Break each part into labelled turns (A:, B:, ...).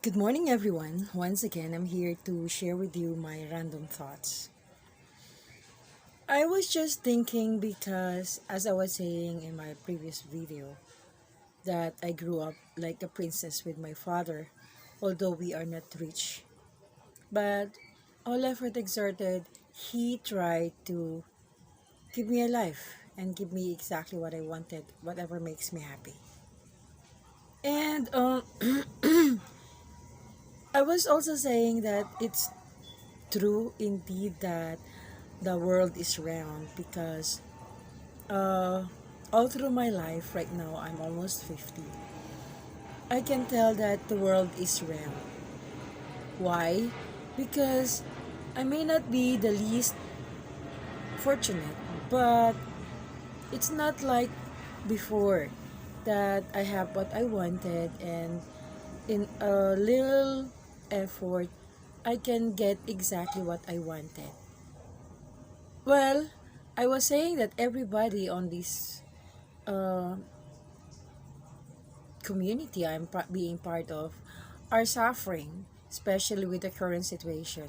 A: Good morning, everyone. Once again, I'm here to share with you my random thoughts. I was just thinking because, as I was saying in my previous video, that I grew up like a princess with my father, although we are not rich. But all effort exerted, he tried to keep me alive and give me exactly what I wanted, whatever makes me happy. And I was also saying that it's true indeed that the world is round because uh, all through my life right now, I'm almost 50. I can tell that the world is round. Why? Because I may not be the least fortunate, but it's not like before that I have what I wanted, and in a little effort I can get exactly what I wanted. Well, I was saying that everybody on this uh, community being part of are suffering, especially with the current situation.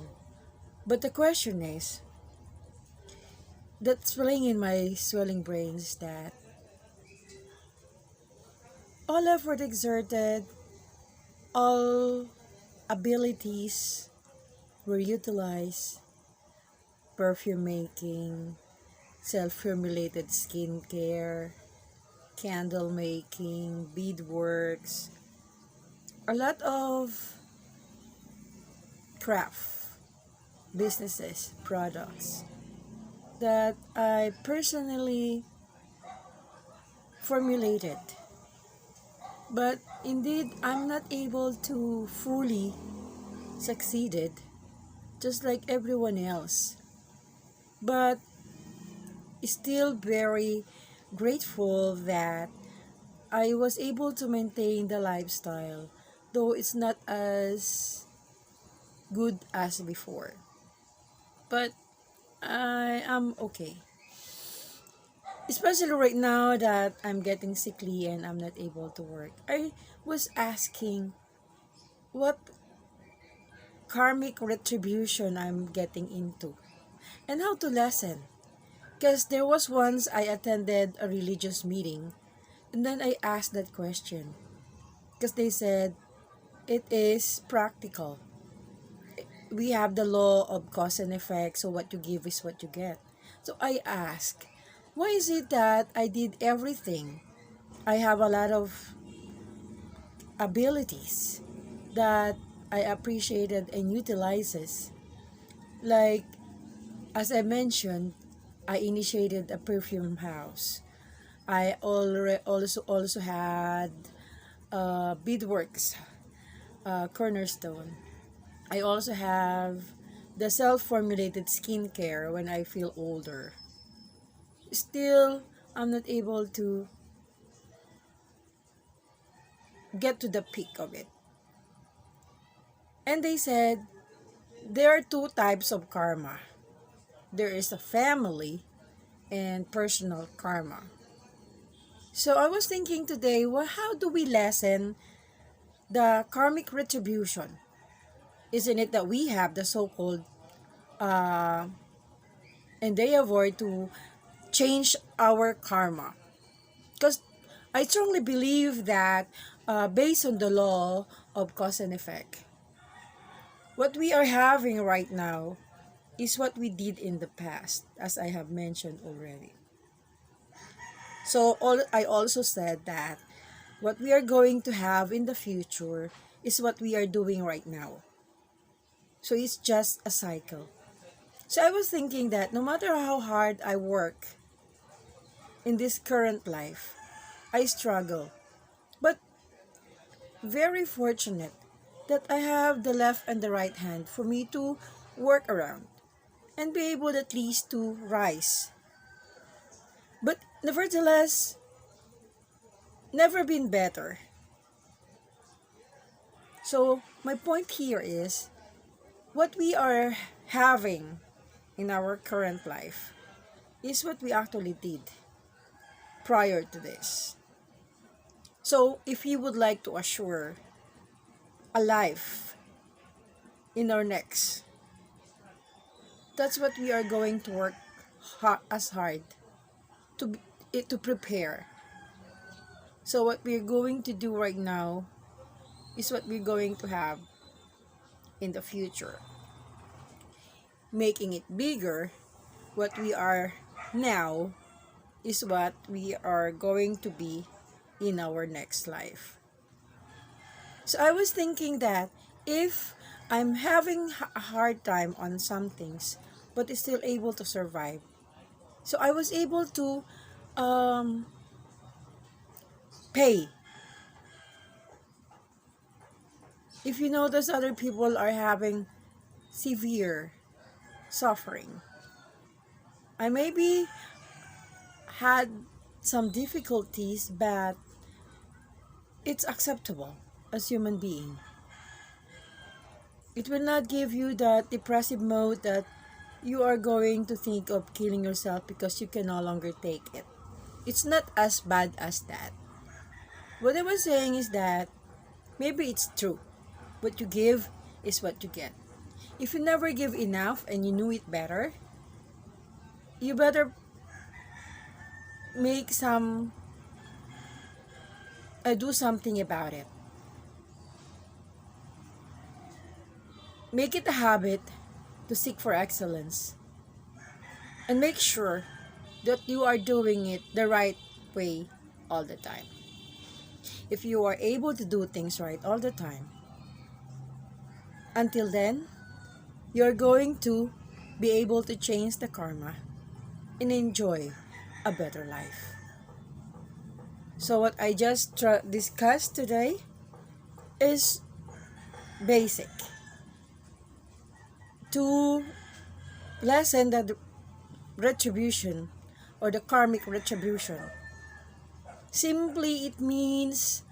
A: But the question is, that's swelling in my swelling brains is that all effort exerted, all abilities were utilized, perfume making, self-formulated skincare, candle making, beadworks, a lot of craft, businesses, products that I personally formulated. But indeed, I'm not able to fully succeeded just like everyone else. But still very grateful that I was able to maintain the lifestyle, though it's not as good as before. But I am okay. Especially right now that I'm getting sickly and I'm not able to work. I was asking what karmic retribution I'm getting into and how to lessen. Because there was once I attended a religious meeting and then I asked that question because they said it is practical. We have the law of cause and effect, so what you give is what you get. So I asked, why is it that I did everything? I have a lot of abilities that I appreciated and utilizes. Like, as I mentioned, I initiated a perfume house. I also had beadworks, cornerstone. I also have the self-formulated skincare when I feel older. Still, I'm not able to get to the peak of it. And they said there are two types of karma. There is a family and personal karma. So I was thinking today, well, how do we lessen the karmic retribution? Isn't it that we have the so-called uh, endeavor to change our karma? Because I strongly believe that based on the law of cause and effect, what we are having right now is what we did in the past, as I have mentioned already. So I also said that what we are going to have in the future is what we are doing right now. So it's just a cycle. So I was thinking that no matter how hard I work in this current life, I struggle. But very fortunate that I have the left and the right hand for me to work around and be able at least to rise. But nevertheless, never been better. So my point here is what we are having in our current life is what we actually did prior to this. So if you would like to assure a life in our next. That's what we are going to work as hard to to prepare. So what we're going to do right now is what we're going to have in the future. Making it bigger, what we are now is what we are going to be in our next life. So I was thinking that if I'm having a hard time on some things, but is still able to survive, so I was able to um, pay. If you notice, other people are having severe suffering. I maybe had some difficulties, but it's acceptable as human being. It will not give you that depressive mode that you are going to think of killing yourself because you can no longer take it. It's not as bad as that. What I was saying is that maybe it's true. What you give is what you get. If you never give enough and you knew it better, you better make some do something about it. Make it a habit to seek for excellence and make sure that you are doing it the right way all the time. If you are able to do things right all the time, until then, you're going to be able to change the karma and enjoy a better life. So what I just discussed today is basic to lessen the retribution or the karmic retribution. Simply it means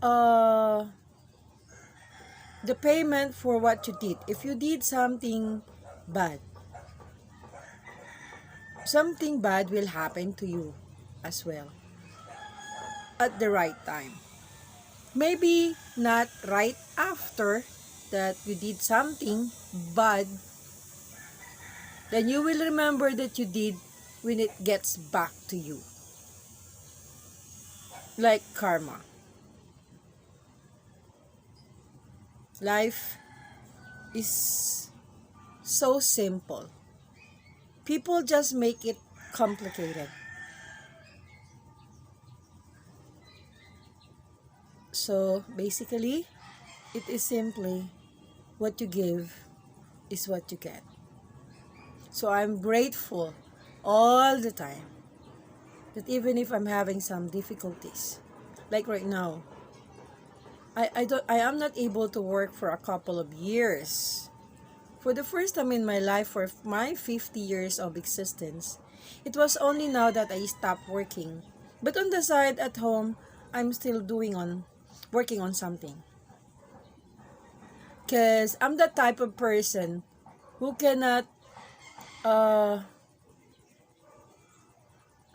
A: the payment for what you did. If you did something bad will happen to you as well at the right time. Maybe not right after that you did something bad, then you will remember that you did when it gets back to you. Like karma. Life is so simple. People just make it complicated. So basically, it is simply what you give is what you get. So I'm grateful all the time that even if I'm having some difficulties, like right now, I am not able to work for a couple of years. For the first time in my life, for my 50 years of existence, it was only now that I stopped working. But on the side at home, I'm still working on something. Because I'm the type of person who cannot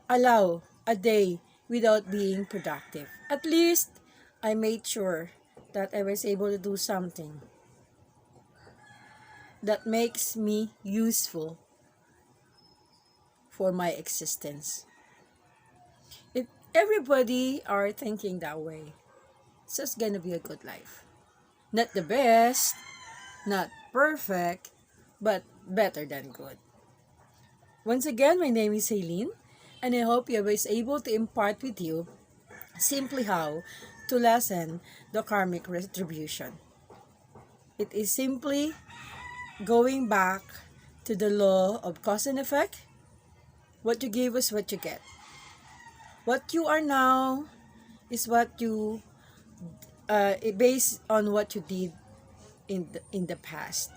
A: allow a day without being productive. At least, I made sure that I was able to do something that makes me useful for my existence. If everybody are thinking that way, it's just gonna be a good life. Not the best, not perfect, but better than good. Once again, my name is Aileen, and I hope I was able to impart with you simply how to lessen the karmic retribution. It is simply going back to the law of cause and effect. What you give is what you get. What you are now is what you based on what you did in the past,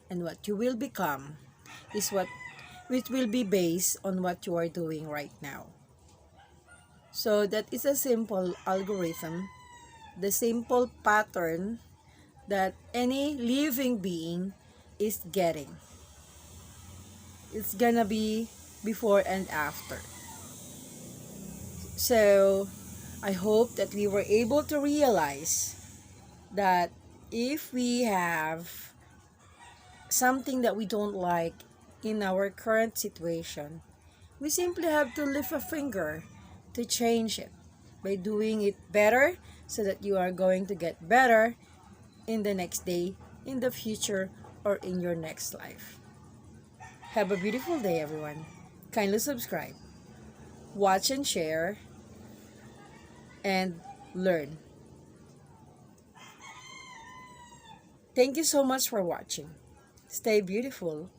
A: and what you will become is which will be based on what you are doing right now. So that is a simple algorithm, the simple pattern that any living being is getting. It's gonna be before and after. So I hope that we were able to realize that if we have something that we don't like in our current situation, we simply have to lift a finger to change it by doing it better so that you are going to get better in the next day, in the future, or in your next life. Have a beautiful day, everyone. Kindly subscribe, watch and share, and learn. Thank you so much for watching. Stay beautiful.